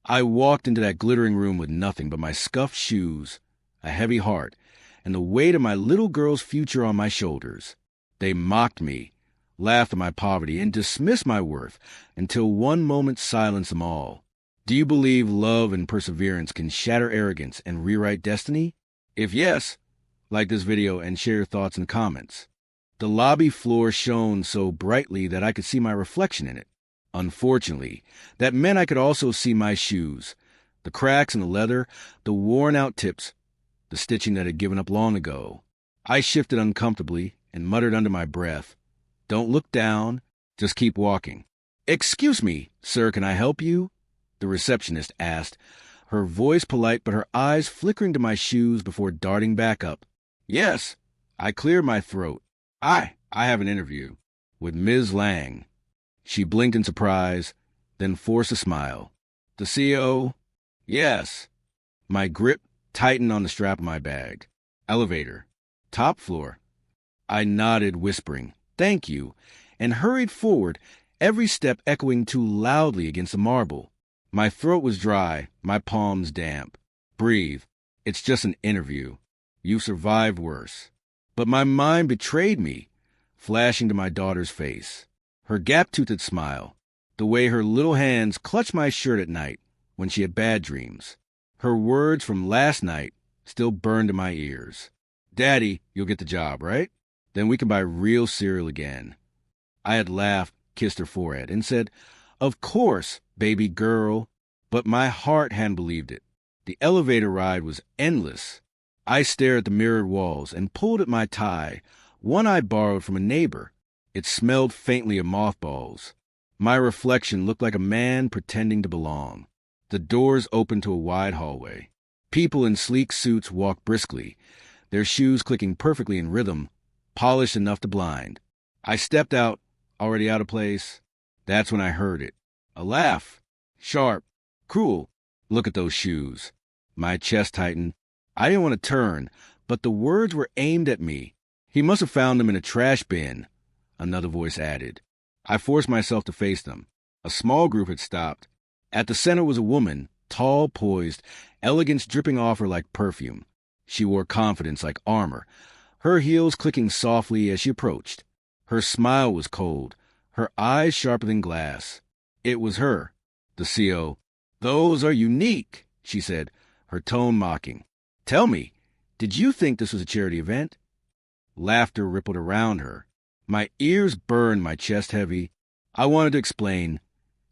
I walked into that glittering room with nothing but my scuffed shoes, a heavy heart, and the weight of my little girl's future on my shoulders. They mocked me, laughed at my poverty, and dismissed my worth until one moment silenced them all. Do you believe love and perseverance can shatter arrogance and rewrite destiny? If yes, like this video and share your thoughts in the comments. The lobby floor shone so brightly that I could see my reflection in it. Unfortunately, that meant I could also see my shoes, the cracks in the leather, the worn-out tips, the stitching that had given up long ago. I shifted uncomfortably and muttered under my breath, "Don't look down, just keep walking." "Excuse me, sir, can I help you?" the receptionist asked, her voice polite but her eyes flickering to my shoes before darting back up. "Yes." I cleared my throat. I have an interview with Ms. Lang." She blinked in surprise, then forced a smile. "The CEO?" "Yes." My grip tightened on the strap of my bag. "Elevator. Top floor." I nodded, whispering, "Thank you," and hurried forward, every step echoing too loudly against the marble. My throat was dry, my palms damp. "Breathe. It's just an interview. You survived worse." But my mind betrayed me, flashing to my daughter's face. Her gap-toothed smile, the way her little hands clutched my shirt at night when she had bad dreams. Her words from last night still burned in my ears. "Daddy, you'll get the job, right? Then we can buy real cereal again." I had laughed, kissed her forehead, and said, "Of course, baby girl." But my heart hadn't believed it. The elevator ride was endless. I stared at the mirrored walls and pulled at my tie, one I borrowed from a neighbor. It smelled faintly of mothballs. My reflection looked like a man pretending to belong. The doors opened to a wide hallway. People in sleek suits walked briskly, their shoes clicking perfectly in rhythm, polished enough to blind. I stepped out, already out of place. That's when I heard it. A laugh. Sharp. Cruel. "Look at those shoes." My chest tightened. I didn't want to turn, but the words were aimed at me. "He must have found them in a trash bin," another voice added. I forced myself to face them. A small group had stopped. At the center was a woman, tall, poised, elegance dripping off her like perfume. She wore confidence like armor, her heels clicking softly as she approached. Her smile was cold, her eyes sharper than glass. It was her, the CO. "Those are unique," she said, her tone mocking. "Tell me, did you think this was a charity event?" Laughter rippled around her. My ears burned, my chest heavy. I wanted to explain.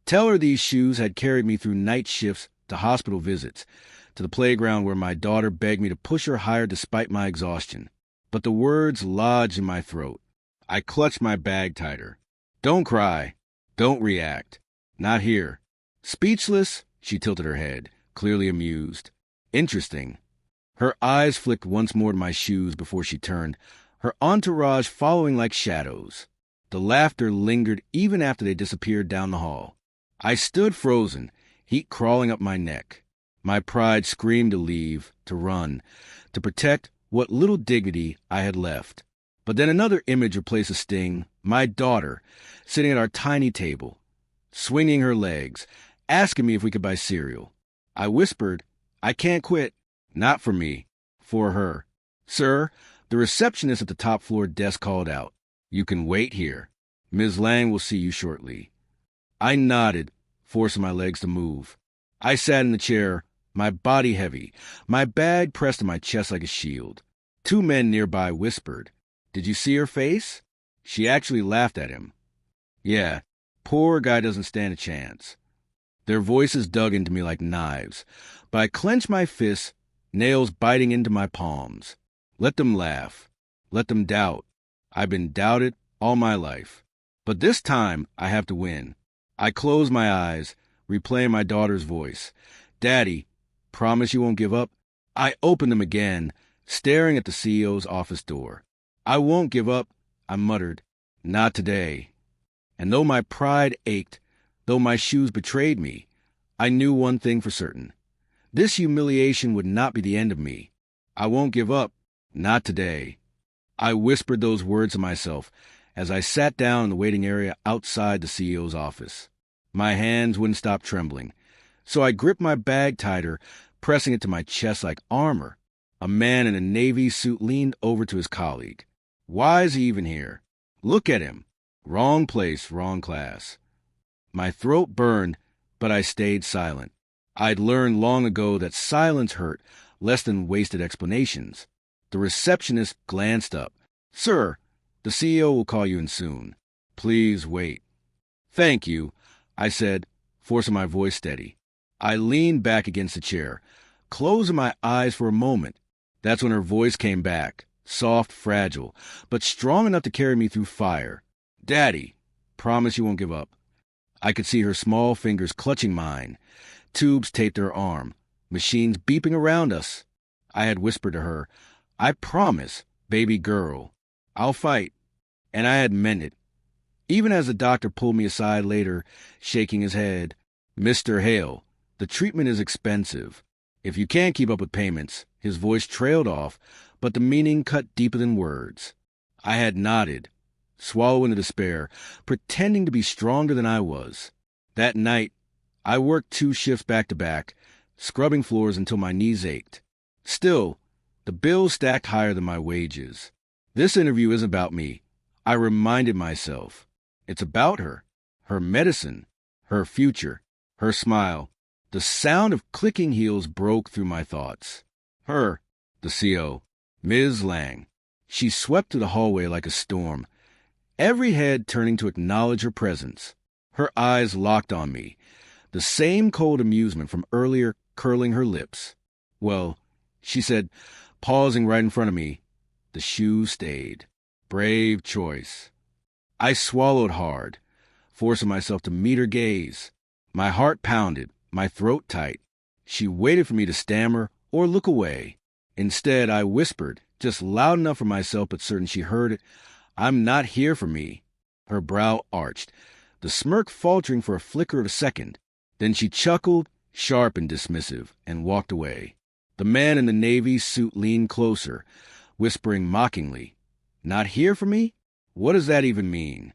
Tell her these shoes had carried me through night shifts to hospital visits, to the playground where my daughter begged me to push her higher despite my exhaustion. But the words lodged in my throat. I clutched my bag tighter. "Don't cry. Don't react. Not here." Speechless, she tilted her head, clearly amused. "Interesting." Her eyes flicked once more to my shoes before she turned, her entourage following like shadows. The laughter lingered even after they disappeared down the hall. I stood frozen, heat crawling up my neck. My pride screamed to leave, to run, to protect what little dignity I had left. But then another image replaced the sting, my daughter, sitting at our tiny table, swinging her legs, asking me if we could buy cereal. I whispered, "I can't quit." Not for me, for her. "Sir," the receptionist at the top floor desk called out, "You can wait here. Ms. Lang will see you shortly." I nodded, forcing my legs to move. I sat in the chair, my body heavy, my bag pressed to my chest like a shield. Two men nearby whispered, "Did you see her face?" She actually laughed at him. "Yeah, poor guy doesn't stand a chance." Their voices dug into me like knives, but I clenched my fists, nails biting into my palms. Let them laugh. Let them doubt. I've been doubted all my life. But this time, I have to win. I closed my eyes, replaying my daughter's voice. "Daddy, promise you won't give up?" I opened them again, staring at the CEO's office door. "I won't give up," I muttered. "Not today." And though my pride ached, though my shoes betrayed me, I knew one thing for certain. This humiliation would not be the end of me. I won't give up. Not today. I whispered those words to myself as I sat down in the waiting area outside the CEO's office. My hands wouldn't stop trembling. So I gripped my bag tighter, pressing it to my chest like armor. A man in a Navy suit leaned over to his colleague. Why is he even here? Look at him. Wrong place, wrong class. My throat burned, but I stayed silent. I'd learned long ago that silence hurt less than wasted explanations. The receptionist glanced up. Sir, the CEO will call you in soon. Please wait. Thank you, I said, forcing my voice steady. I leaned back against the chair, closing my eyes for a moment. That's when her voice came back, soft, fragile, but strong enough to carry me through fire. Daddy, promise you won't give up. I could see her small fingers clutching mine, tubes taped to her arm, machines beeping around us. I had whispered to her, I promise, baby girl, I'll fight. And I had meant it. Even as the doctor pulled me aside later, shaking his head, Mr. Hale, the treatment is expensive. If you can't keep up with payments, his voice trailed off, but the meaning cut deeper than words. I had nodded, swallowing the despair, pretending to be stronger than I was. That night, I worked 2 shifts back to back, scrubbing floors until my knees ached. Still, the bills stacked higher than my wages. This interview isn't about me, I reminded myself. It's about her, her medicine, her future, her smile. The sound of clicking heels broke through my thoughts. Her, the CO, Ms. Lang. She swept through the hallway like a storm, every head turning to acknowledge her presence. Her eyes locked on me, the same cold amusement from earlier curling her lips. Well, she said, pausing right in front of me, the shoe stayed. Brave choice. I swallowed hard, forcing myself to meet her gaze. My heart pounded, my throat tight. She waited for me to stammer or look away. Instead, I whispered, just loud enough for myself but certain she heard it, I'm not here for me. Her brow arched, the smirk faltering for a flicker of a second. Then she chuckled, sharp and dismissive, and walked away. The man in the Navy suit leaned closer, whispering mockingly, Not here for me? What does that even mean?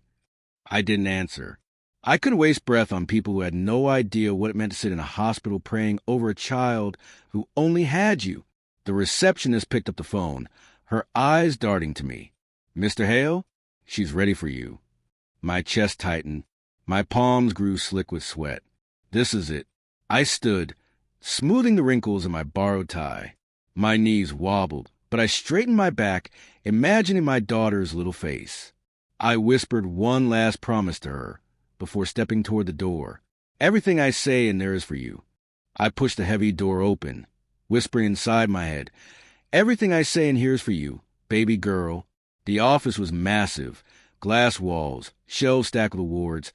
I didn't answer. I couldn't waste breath on people who had no idea what it meant to sit in a hospital praying over a child who only had you. The receptionist picked up the phone, her eyes darting to me. Mr. Hale, she's ready for you. My chest tightened. My palms grew slick with sweat. This is it. I stood, smoothing the wrinkles in my borrowed tie. My knees wobbled, but I straightened my back, imagining my daughter's little face. I whispered one last promise to her before stepping toward the door. Everything I say in there is for you. I pushed the heavy door open, whispering inside my head, Everything I say in here is for you, baby girl. The office was massive, glass walls, shelves stacked with awards.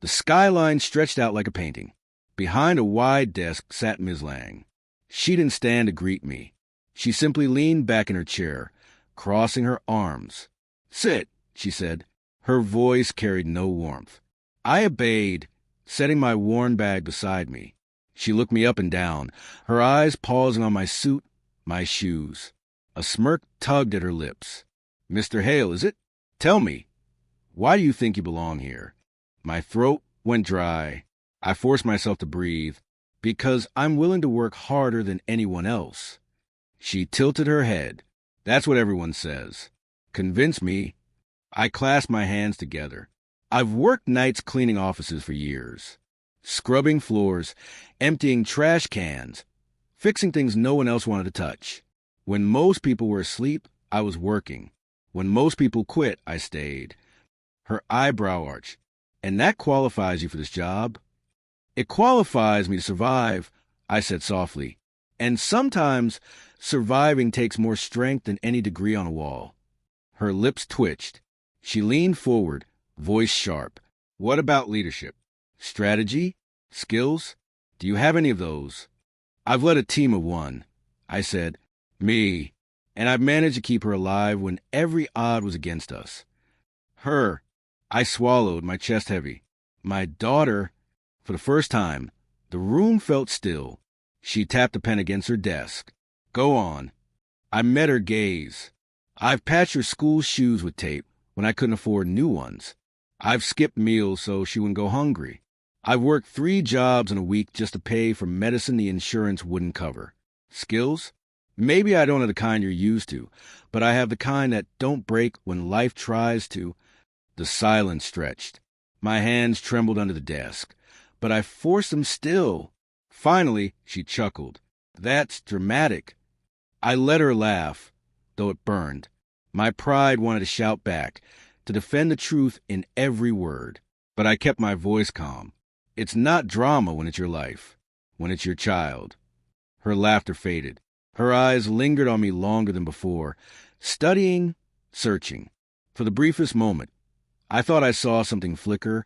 The skyline stretched out like a painting. Behind a wide desk sat Ms. Lang. She didn't stand to greet me. She simply leaned back in her chair, crossing her arms. Sit, she said. Her voice carried no warmth. I obeyed, setting my worn bag beside me. She looked me up and down, her eyes pausing on my suit, my shoes. A smirk tugged at her lips. Mr. Hale, is it? Tell me, why do you think you belong here? My throat went dry. I forced myself to breathe, because I'm willing to work harder than anyone else. She tilted her head. That's what everyone says. Convince me. I clasped my hands together. I've worked nights cleaning offices for years. Scrubbing floors, emptying trash cans, fixing things no one else wanted to touch. When most people were asleep, I was working. When most people quit, I stayed. Her eyebrow arched. And that qualifies you for this job? It qualifies me to survive, I said softly. And sometimes surviving takes more strength than any degree on a wall. Her lips twitched. She leaned forward, voice sharp. What about leadership? Strategy? Skills? Do you have any of those? I've led a team of one, I said. Me. And I've managed to keep her alive when every odd was against us. Her. I swallowed, my chest heavy. My daughter. For the first time, the room felt still. She tapped a pen against her desk. Go on. I met her gaze. I've patched her school shoes with tape when I couldn't afford new ones. I've skipped meals so she wouldn't go hungry. I've worked 3 jobs in a week just to pay for medicine the insurance wouldn't cover. Skills? Maybe I don't have the kind you're used to, but I have the kind that don't break when life tries to. The silence stretched. My hands trembled under the desk, but I forced them still. Finally, she chuckled. That's dramatic. I let her laugh, though it burned. My pride wanted to shout back, to defend the truth in every word, but I kept my voice calm. It's not drama when it's your life, when it's your child. Her laughter faded. Her eyes lingered on me longer than before, studying, searching. For the briefest moment, I thought I saw something flicker,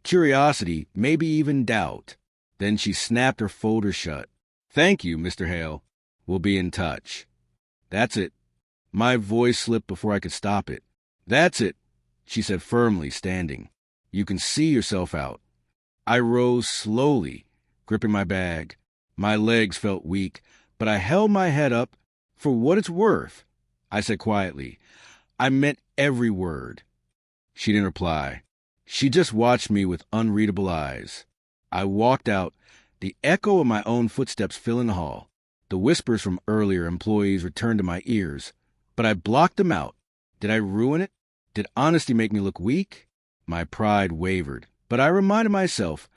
curiosity, maybe even doubt. Then she snapped her folder shut. Thank you, Mr. Hale. We'll be in touch. That's it. My voice slipped before I could stop it. That's it, she said firmly, standing. You can see yourself out. I rose slowly, gripping my bag. My legs felt weak, but I held my head up. For what it's worth, I said quietly. I meant every word. She didn't reply. She just watched me with unreadable eyes. I walked out, the echo of my own footsteps filling the hall. The whispers from earlier employees returned to my ears, but I blocked them out. Did I ruin it? Did honesty make me look weak? My pride wavered, but I reminded myself,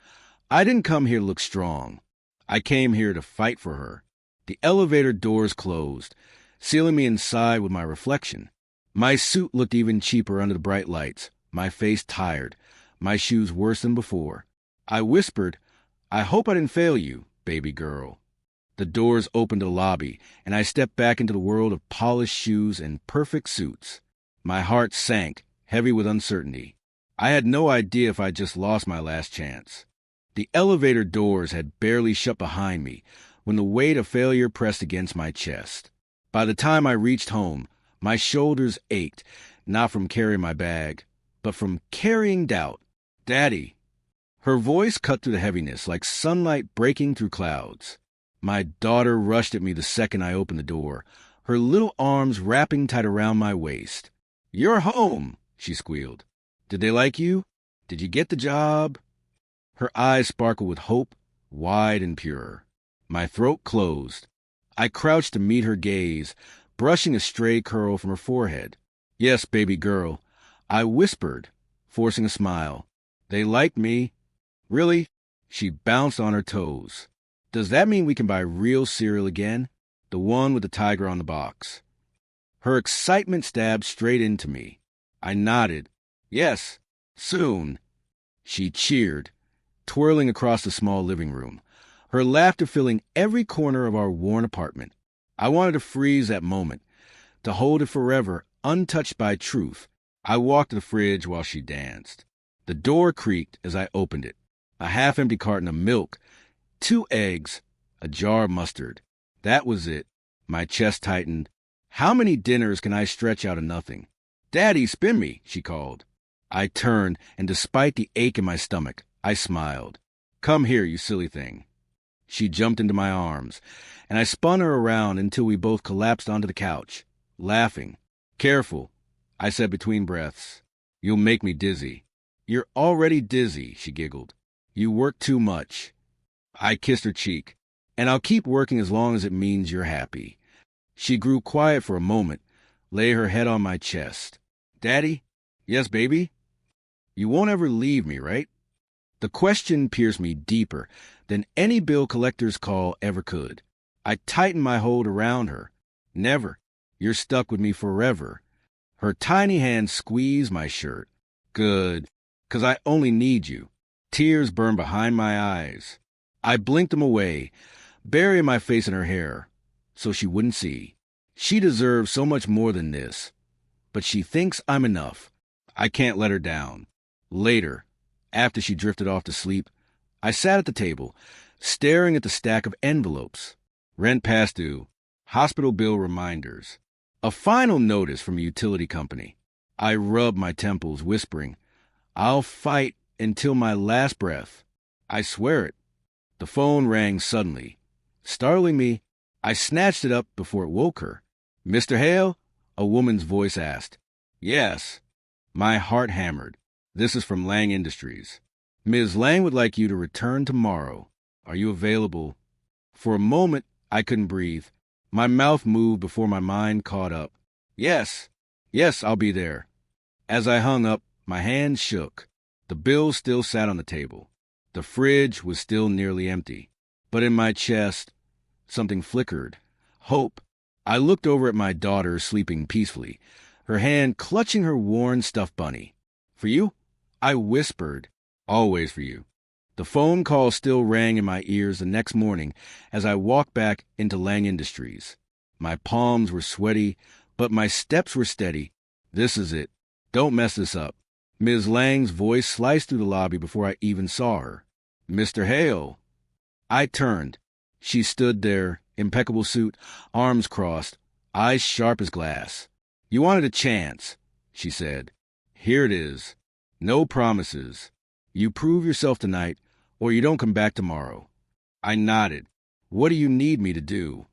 I didn't come here to look strong. I came here to fight for her. The elevator doors closed, sealing me inside with my reflection. My suit looked even cheaper under the bright lights, my face tired, my shoes worse than before. I whispered, I hope I didn't fail you, baby girl. The doors opened to the lobby, and I stepped back into the world of polished shoes and perfect suits. My heart sank, heavy with uncertainty. I had no idea if I'd just lost my last chance. The elevator doors had barely shut behind me when the weight of failure pressed against my chest. By the time I reached home, my shoulders ached, not from carrying my bag, but from carrying doubt. Daddy. Her voice cut through the heaviness like sunlight breaking through clouds. My daughter rushed at me the second I opened the door, her little arms wrapping tight around my waist. You're home, she squealed. Did they like you? Did you get the job? Her eyes sparkled with hope, wide and pure. My throat closed. I crouched to meet her gaze, brushing a stray curl from her forehead. Yes, baby girl, I whispered, forcing a smile. They liked me. Really? She bounced on her toes. Does that mean we can buy real cereal again? The one with the tiger on the box. Her excitement stabbed straight into me. I nodded. Yes, soon. She cheered, twirling across the small living room, her laughter filling every corner of our worn apartment. I wanted to freeze that moment, to hold it forever, untouched by truth. I walked to the fridge while she danced. The door creaked as I opened it. A half-empty carton of milk, 2 eggs, a jar of mustard. That was it. My chest tightened. How many dinners can I stretch out of nothing? Daddy, spin me, she called. I turned, and despite the ache in my stomach, I smiled. Come here, you silly thing. She jumped into my arms, and I spun her around until we both collapsed onto the couch, laughing. Careful, I said between breaths. You'll make me dizzy. You're already dizzy, she giggled. You work too much. I kissed her cheek. And I'll keep working as long as it means you're happy. She grew quiet for a moment, lay her head on my chest. Daddy? Yes, baby? You won't ever leave me, right? The question pierced me deeper than any bill collector's call ever could. I tightened my hold around her. Never. You're stuck with me forever. Her tiny hand squeezed my shirt. Good, 'cause I only need you. Tears burned behind my eyes. I blinked them away, burying my face in her hair, so she wouldn't see. She deserves so much more than this. But she thinks I'm enough. I can't let her down. Later, after she drifted off to sleep, I sat at the table, staring at the stack of envelopes. Rent past due, hospital bill reminders, a final notice from a utility company. I rubbed my temples, whispering, I'll fight until my last breath. I swear it. The phone rang suddenly. Startling me, I snatched it up before it woke her. Mr. Hale? A woman's voice asked. Yes. My heart hammered. This is from Lang Industries. Ms. Lang would like you to return tomorrow. Are you available? For a moment, I couldn't breathe. My mouth moved before my mind caught up. Yes, yes, I'll be there. As I hung up, my hands shook. The bill still sat on the table. The fridge was still nearly empty. But in my chest, something flickered. Hope. I looked over at my daughter sleeping peacefully, her hand clutching her worn stuffed bunny. For you? I whispered. Always for you. The phone call still rang in my ears the next morning as I walked back into Lang Industries. My palms were sweaty, but my steps were steady. This is it. Don't mess this up. Ms. Lang's voice sliced through the lobby before I even saw her. Mr. Hale. I turned. She stood there, impeccable suit, arms crossed, eyes sharp as glass. You wanted a chance, she said. Here it is. No promises. You prove yourself tonight, or you don't come back tomorrow. I nodded. What do you need me to do?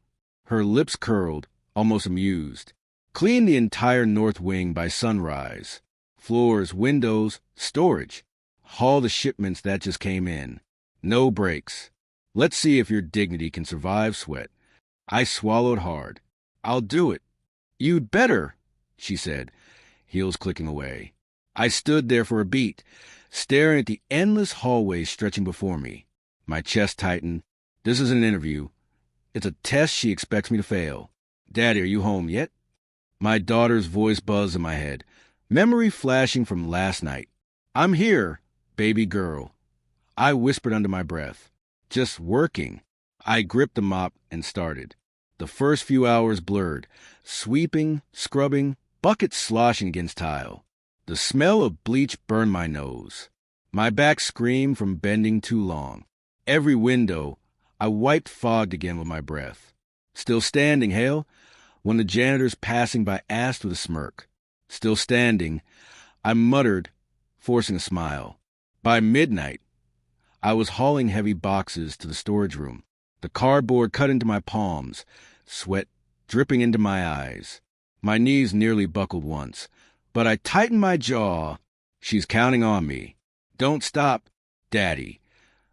Her lips curled, almost amused. Clean the entire north wing by sunrise. Floors, windows, storage. Haul the shipments that just came in. No breaks. Let's see if your dignity can survive sweat. I swallowed hard. I'll do it. You'd better, she said, heels clicking away. I stood there for a beat, staring at the endless hallways stretching before me. My chest tightened. This is an interview. It's a test she expects me to fail. Daddy, are you home yet? My daughter's voice buzzed in my head, memory flashing from last night. I'm here, baby girl. I whispered under my breath. Just working. I gripped the mop and started. The first few hours blurred, sweeping, scrubbing, buckets sloshing against tile. The smell of bleach burned my nose. My back screamed from bending too long. Every window, I wiped fogged again with my breath. Still standing, Hale? When the janitors passing by asked with a smirk. Still standing, I muttered, forcing a smile. By midnight, I was hauling heavy boxes to the storage room. The cardboard cut into my palms, sweat dripping into my eyes. My knees nearly buckled once, but I tightened my jaw. She's counting on me. Don't stop, Daddy.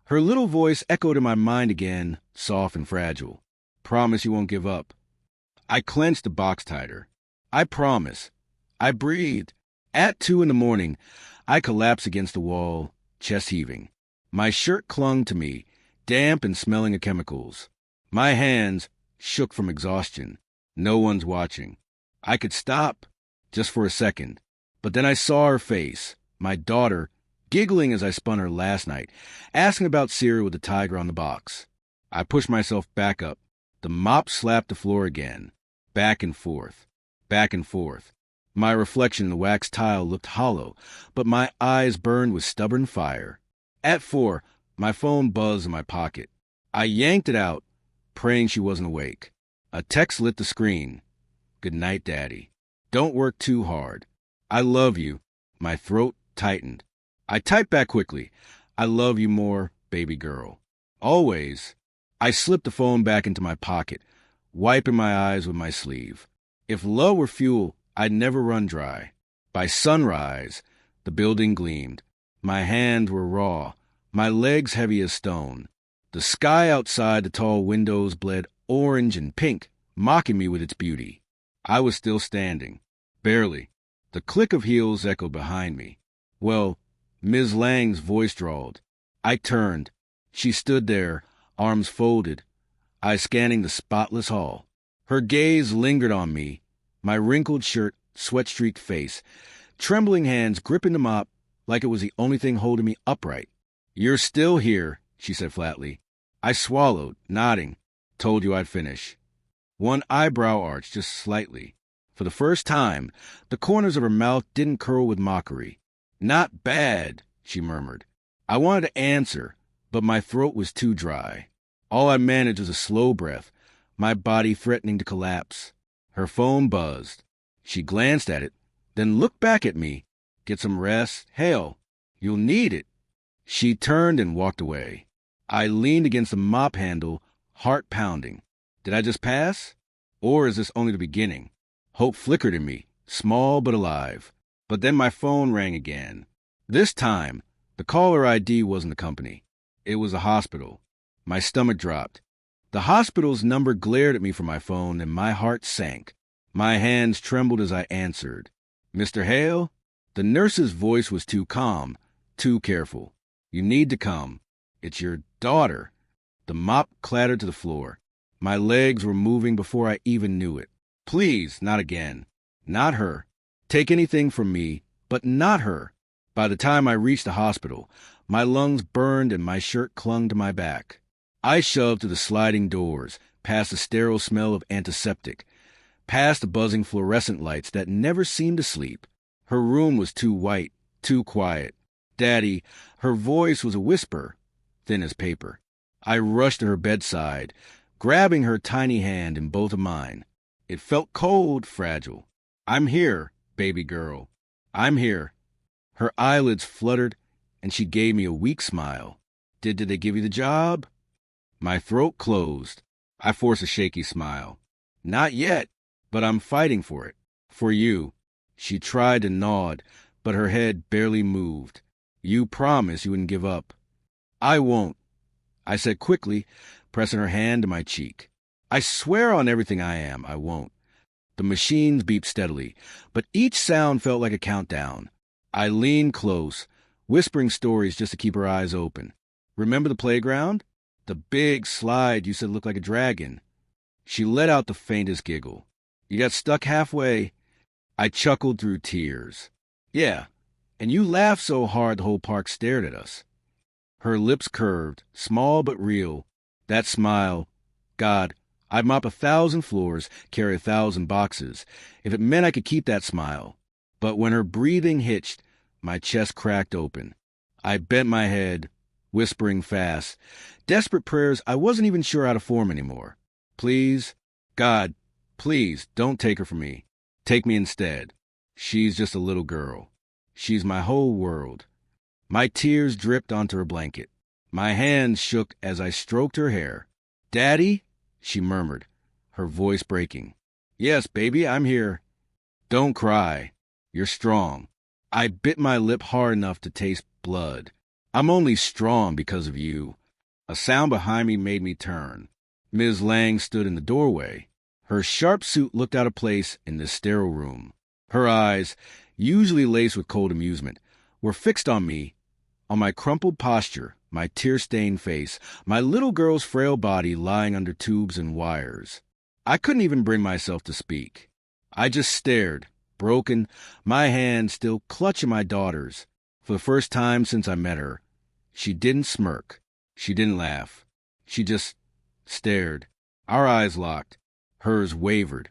Her little voice echoed in my mind again, soft and fragile. Promise you won't give up. I clenched the box tighter. I promise. I breathed. At 2 a.m, I collapsed against the wall, chest heaving. My shirt clung to me, damp and smelling of chemicals. My hands shook from exhaustion. No one's watching. I could stop, just for a second. But then I saw her face, my daughter, giggling as I spun her last night, asking about cereal with the tiger on the box. I pushed myself back up. The mop slapped the floor again. Back and forth. Back and forth. My reflection in the wax tile looked hollow, but my eyes burned with stubborn fire. At 4, my phone buzzed in my pocket. I yanked it out, praying she wasn't awake. A text lit the screen. Good night, Daddy. Don't work too hard. I love you. My throat tightened. I typed back quickly. I love you more, baby girl. Always. I slipped the phone back into my pocket, wiping my eyes with my sleeve. If love were fuel, I'd never run dry. By sunrise, the building gleamed. My hands were raw, my legs heavy as stone. The sky outside the tall windows bled orange and pink, mocking me with its beauty. I was still standing. Barely. The click of heels echoed behind me. Well, Ms. Lang's voice drawled. I turned. She stood there, arms folded, eyes scanning the spotless hall. Her gaze lingered on me, my wrinkled shirt, sweat-streaked face, trembling hands gripping the mop like it was the only thing holding me upright. You're still here, she said flatly. I swallowed, nodding. Told you I'd finish. One eyebrow arched just slightly. For the first time, the corners of her mouth didn't curl with mockery. Not bad, she murmured. I wanted to answer, but my throat was too dry. All I managed was a slow breath, my body threatening to collapse. Her phone buzzed. She glanced at it, then looked back at me. Get some rest? Hell, you'll need it. She turned and walked away. I leaned against the mop handle, heart pounding. Did I just pass? Or is this only the beginning? Hope flickered in me, small but alive. But then my phone rang again. This time, The caller ID wasn't the company. It was a hospital. My stomach dropped. The hospital's number glared at me from my phone, and my heart sank. My hands trembled as I answered. Mr. Hale? The nurse's voice was too calm, too careful. You need to come. It's your daughter. The mop clattered to the floor. My legs were moving before I even knew it. Please, not again. Not her. Take anything from me, but not her. By the time I reached the hospital, my lungs burned and my shirt clung to my back. I shoved through the sliding doors, past the sterile smell of antiseptic, past the buzzing fluorescent lights that never seemed to sleep. Her room was too white, too quiet. Daddy, her voice was a whisper, thin as paper. I rushed to her bedside, grabbing her tiny hand in both of mine. It felt cold, fragile. I'm here, baby girl. I'm here. Her eyelids fluttered, and she gave me a weak smile. Did they give you the job? My throat closed. I forced a shaky smile. Not yet, but I'm fighting for it. For you. She tried to nod, but her head barely moved. You promised you wouldn't give up. I won't, I said quickly, pressing her hand to my cheek. I swear on everything I am, I won't. The machines beeped steadily, but each sound felt like a countdown. I leaned close, whispering stories just to keep her eyes open. Remember the playground? The big slide you said looked like a dragon. She let out the faintest giggle. You got stuck halfway. I chuckled through tears. Yeah, and you laughed so hard the whole park stared at us. Her lips curved, small but real. That smile. God, I'd mop 1,000 floors, carry 1,000 boxes, if it meant I could keep that smile. But when her breathing hitched, my chest cracked open. I bent my head, whispering fast, desperate prayers I wasn't even sure how to form anymore. Please, God, please, don't take her from me. Take me instead. She's just a little girl. She's my whole world. My tears dripped onto her blanket. My hands shook as I stroked her hair. Daddy? She murmured, her voice breaking. Yes, baby, I'm here. Don't cry. You're strong. I bit my lip hard enough to taste blood. I'm only strong because of you. A sound behind me made me turn. Ms. Lang stood in the doorway. Her sharp suit looked out of place in this sterile room. Her eyes, usually laced with cold amusement, were fixed on me, on my crumpled posture, my tear-stained face, my little girl's frail body lying under tubes and wires. I couldn't even bring myself to speak. I just stared, broken, my hand still clutching my daughter's. For the first time since I met her, she didn't smirk. She didn't laugh. She just stared. Our eyes locked. Hers wavered,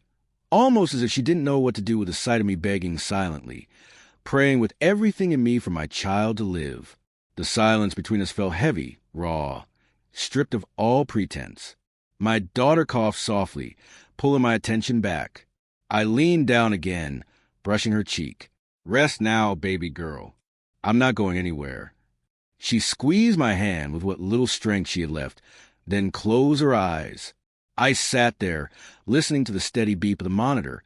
almost as if she didn't know what to do with the sight of me begging silently, praying with everything in me for my child to live. The silence between us felt heavy, raw, stripped of all pretense. My daughter coughed softly, pulling my attention back. I leaned down again, brushing her cheek. Rest now, baby girl. I'm not going anywhere. She squeezed my hand with what little strength she had left, then closed her eyes. I sat there, listening to the steady beep of the monitor,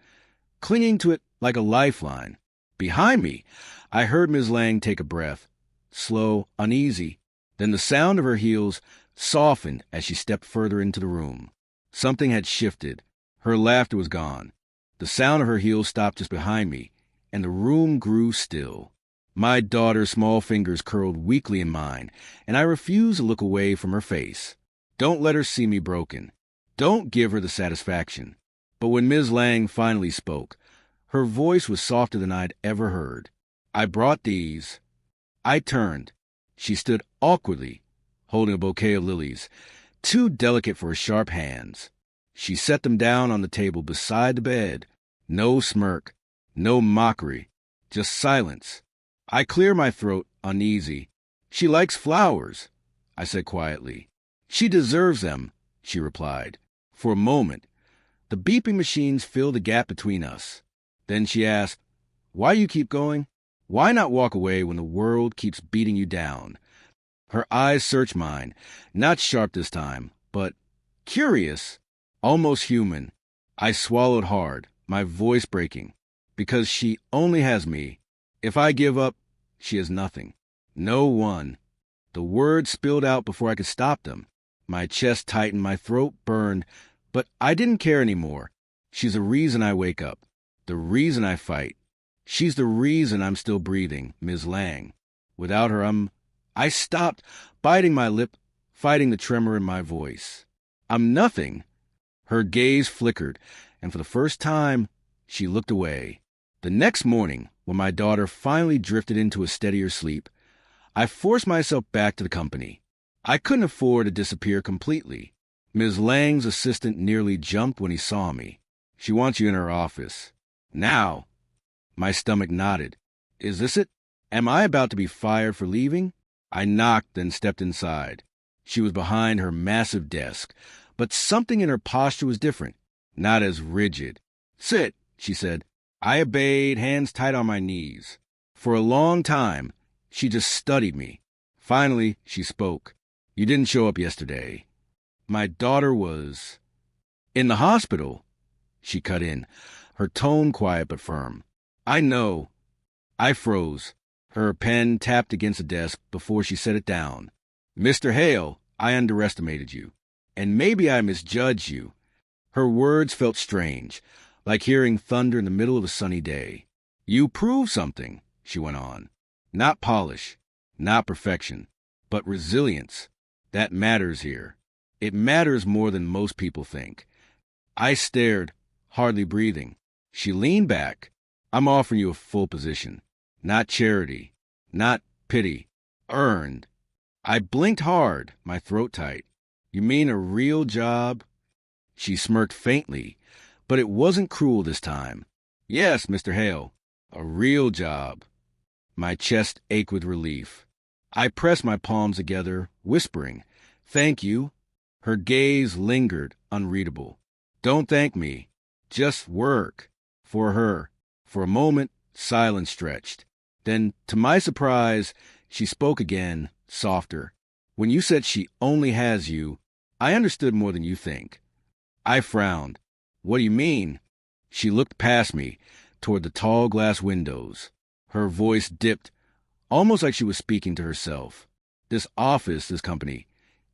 clinging to it like a lifeline. Behind me, I heard Ms. Lang take a breath, slow, uneasy. Then the sound of her heels softened as she stepped further into the room. Something had shifted. Her laughter was gone. The sound of her heels stopped just behind me, and the room grew still. My daughter's small fingers curled weakly in mine, and I refused to look away from her face. Don't let her see me broken. Don't give her the satisfaction. But when Ms. Lang finally spoke, her voice was softer than I'd ever heard. I brought these. I turned. She stood awkwardly, holding a bouquet of lilies, too delicate for her sharp hands. She set them down on the table beside the bed. No smirk, no mockery, just silence. I cleared my throat, uneasy. She likes flowers, I said quietly. She deserves them, she replied. For a moment, the beeping machines filled the gap between us. Then she asked, Why do you keep going? Why not walk away when the world keeps beating you down? Her eyes searched mine, not sharp this time, but curious, almost human. I swallowed hard, my voice breaking, because she only has me. If I give up, she has nothing. No one. The words spilled out before I could stop them. My chest tightened, my throat burned, but I didn't care anymore. She's the reason I wake up, the reason I fight. She's the reason I'm still breathing, Ms. Lang. Without her, I stopped, biting my lip, fighting the tremor in my voice. I'm nothing. Her gaze flickered, and for the first time, she looked away. The next morning, when my daughter finally drifted into a steadier sleep, I forced myself back to the company. I couldn't afford to disappear completely. Ms. Lang's assistant nearly jumped when he saw me. She wants you in her office. Now. My stomach nodded. Is this it? Am I about to be fired for leaving? I knocked and stepped inside. She was behind her massive desk, but something in her posture was different, not as rigid. Sit, she said. I obeyed, hands tight on my knees. For a long time, she just studied me. Finally, she spoke. You didn't show up yesterday. My daughter was in the hospital. She cut in, her tone quiet but firm. I know. I froze. Her pen tapped against the desk before she set it down. Mr. Hale, I underestimated you. And maybe I misjudged you. Her words felt strange, like hearing thunder in the middle of a sunny day. You proved something, she went on. Not polish, not perfection, but resilience. That matters here. It matters more than most people think. I stared, hardly breathing. She leaned back. I'm offering you a full position. Not charity. Not pity. Earned. I blinked hard, my throat tight. You mean a real job? She smirked faintly, but it wasn't cruel this time. Yes, Mr. Hale. A real job. My chest ached with relief. I pressed my palms together, whispering, Thank you. Her gaze lingered, unreadable. Don't thank me. Just work. For her. For a moment, silence stretched. Then, to my surprise, she spoke again, softer. When you said she only has you, I understood more than you think. I frowned. What do you mean? She looked past me, toward the tall glass windows. Her voice dipped, almost like she was speaking to herself. This office, this company,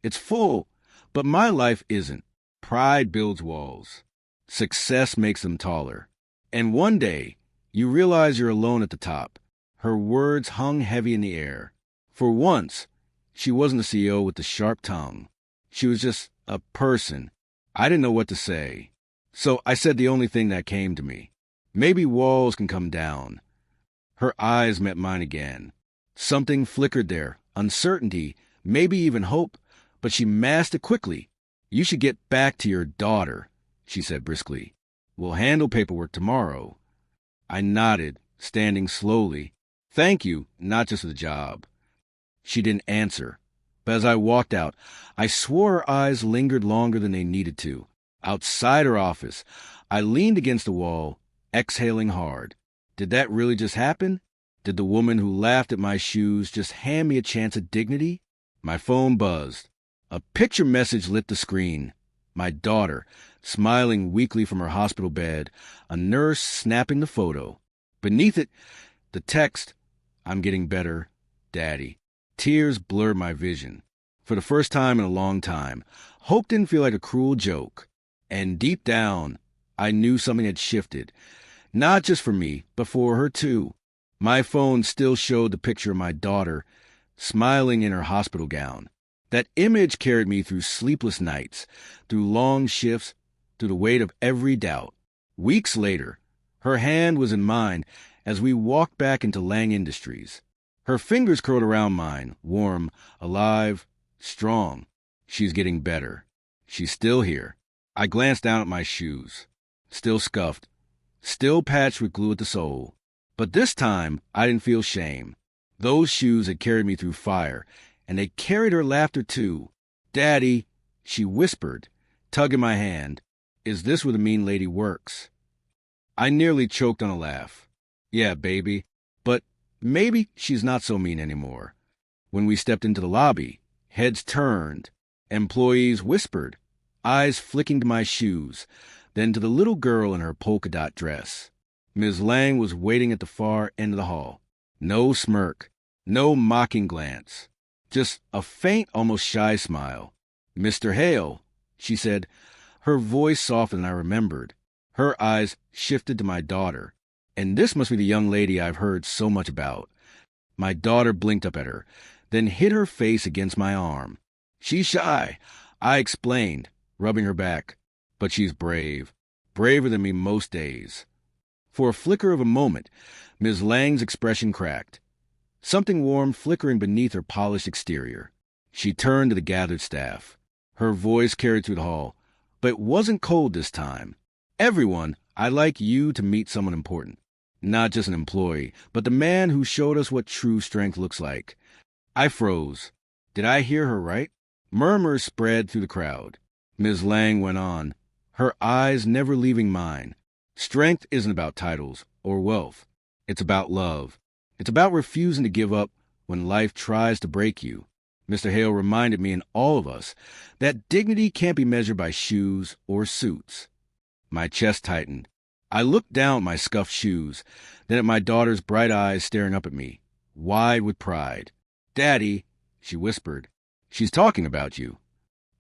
it's full, but my life isn't. Pride builds walls. Success makes them taller. And one day, you realize you're alone at the top. Her words hung heavy in the air. For once, she wasn't the CEO with the sharp tongue. She was just a person. I didn't know what to say. So I said the only thing that came to me. Maybe walls can come down. Her eyes met mine again. Something flickered there, uncertainty, maybe even hope, but she masked it quickly. You should get back to your daughter, she said briskly. We'll handle paperwork tomorrow. I nodded, standing slowly. Thank you, not just for the job. She didn't answer, but as I walked out, I swore her eyes lingered longer than they needed to. Outside her office, I leaned against the wall, exhaling hard. Did that really just happen? Did the woman who laughed at my shoes just hand me a chance at dignity? My phone buzzed. A picture message lit the screen. My daughter, smiling weakly from her hospital bed, a nurse snapping the photo. Beneath it, the text, I'm getting better, Daddy. Tears blurred my vision. For the first time in a long time, hope didn't feel like a cruel joke. And deep down, I knew something had shifted. Not just for me, but for her too. My phone still showed the picture of my daughter, smiling in her hospital gown. That image carried me through sleepless nights, through long shifts, through the weight of every doubt. Weeks later, her hand was in mine as we walked back into Lang Industries. Her fingers curled around mine, warm, alive, strong. She's getting better. She's still here. I glanced down at my shoes. Still scuffed. Still patched with glue at the sole. But this time, I didn't feel shame. Those shoes had carried me through fire, and they carried her laughter too. Daddy, she whispered, tugging my hand, is this where the mean lady works? I nearly choked on a laugh. Yeah, baby, but maybe she's not so mean anymore. When we stepped into the lobby, heads turned, employees whispered, eyes flicking to my shoes, then to the little girl in her polka dot dress. Ms. Lang was waiting at the far end of the hall. No smirk, No mocking glance. Just a faint, almost shy smile. "Mr. Hale," she said. Her voice softened and I remembered. Her eyes shifted to my daughter. And this must be the young lady I've heard so much about. My daughter blinked up at her, then hid her face against my arm. "She's shy," I explained, rubbing her back. "But she's brave. Braver than me most days." For a flicker of a moment, Ms. Lang's expression cracked. Something warm flickering beneath her polished exterior. She turned to the gathered staff. Her voice carried through the hall. But it wasn't cold this time. "Everyone, I'd like you to meet someone important. Not just an employee, but the man who showed us what true strength looks like." I froze. Did I hear her right? Murmurs spread through the crowd. Ms. Lang went on, her eyes never leaving mine. "Strength isn't about titles or wealth. It's about love. It's about refusing to give up when life tries to break you." Mr. Hale reminded me and all of us that dignity can't be measured by shoes or suits. My chest tightened. I looked down at my scuffed shoes, then at my daughter's bright eyes staring up at me, wide with pride. "Daddy," she whispered, "she's talking about you."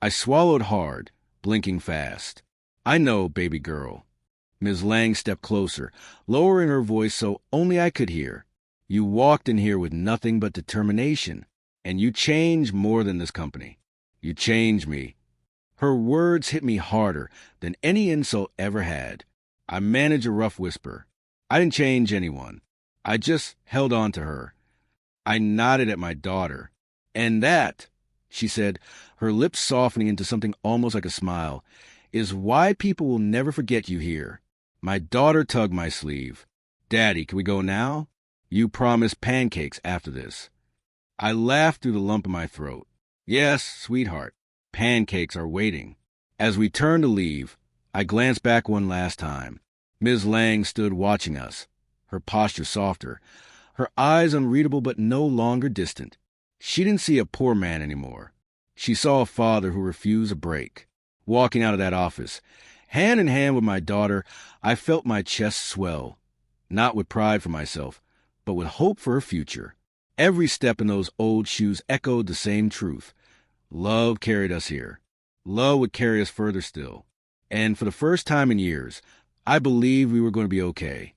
I swallowed hard, blinking fast. "I know, baby girl." Ms. Lang stepped closer, lowering her voice so only I could hear. "You walked in here with nothing but determination, and you changed more than this company. You changed me." Her words hit me harder than any insult ever had. I managed a rough whisper. "I didn't change anyone. I just held on to her." I nodded at my daughter. "And that," she said, her lips softening into something almost like a smile, "is why people will never forget you here." My daughter tugged my sleeve. "Daddy, can we go now? You promised pancakes after this." I laughed through the lump in my throat. "Yes, sweetheart, pancakes are waiting." As we turned to leave, I glanced back one last time. Ms. Lang stood watching us, her posture softer, her eyes unreadable but no longer distant. She didn't see a poor man anymore. She saw a father who refused a break. Walking out of that office, hand in hand with my daughter, I felt my chest swell, not with pride for myself, but with hope for her future. Every step in those old shoes echoed the same truth. Love carried us here. Love would carry us further still. And for the first time in years, I believed we were going to be okay.